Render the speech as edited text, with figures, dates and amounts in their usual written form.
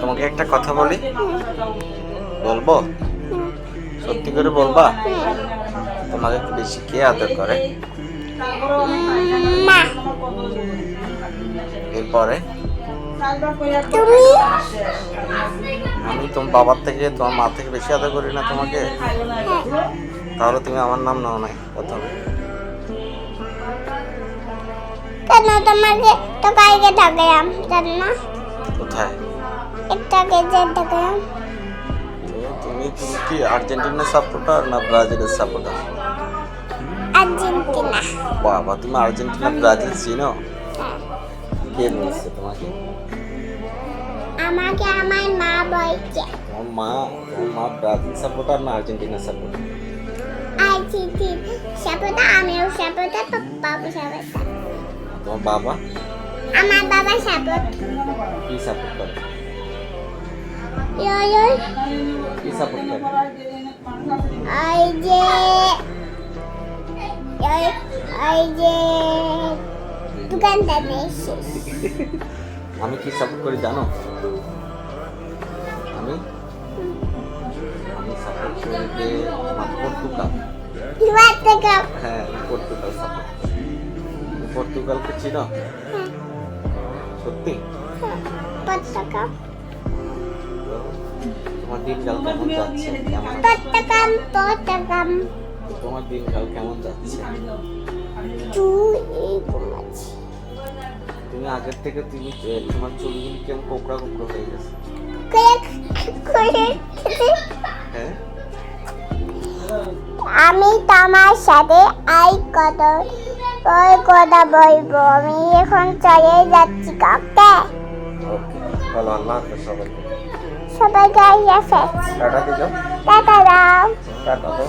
তোমাকে একটা কথা বলি, বলবো? সত্যি করে বলবা? তোমাকে একটু বেশি কে আদর করে? মা। এরপরে তুমি? আমি তোমার বাবার থেকে, তোমার মা থেকে বেশি আদর করি না তোমাকে? তাহলে তুমি আমার নাম নাও নাই প্রথমে। কেন তোমাকে তো কালকে থাকলাম জানো? কোথায়? একটা কেজে থাকলাম। তুমি তুমি কি আর্জেন্টিনার সাপোর্টার না ব্রাজিলের সাপোর্টার? আর্জেন্টিনা। বাবা, তুমি আর্জেন্টিনা ব্রাজিল চিনো? কে বলছে তোমাকে? আমাকে আমার মা বলছে। তোমার মা ব্রাজিল সাপোর্টার না আর্জেন্টিনা সাপোর্টার? আর্জেন্টিনা সাপোর্টার, আমিও সাপোর্টার, পাপাও সাপোর্টার। তোমার বাবা? আমার বাবা সাপোর্ট। কি সাপোর্ট করে? ইয়ো কি সাপোর্ট করে? এই যে এই যে দোকানদার এসে। আমি কি সাপোর্ট করি জানো? আমি আমি সাপোর্ট করি যে পর্তুগাল। হ্যাঁ, পর্তুগাল সাপোর্ট। পর্তুগালকে চিনো? সত্যি? পতাকা তোমার দিনকাল কেমন যাচ্ছে? পতাকা তোমার দিনকাল কেমন যাচ্ছে? তুমি আগের থেকে তোমার চুলগুলি কেমন কোকড়া কোকড়া হয়ে গেছে। হ্যাঁ, আমি তোমার সাথে কথা বলবো। আমি এখন চলে যাচ্ছি কাকে। ওকে, ভালো, আল্লাহ হাফেজ সবাইকে। সবাইকে আল্লাহ হাফেজ। টাটা দিও। টাটা দাও। টাটা দাও।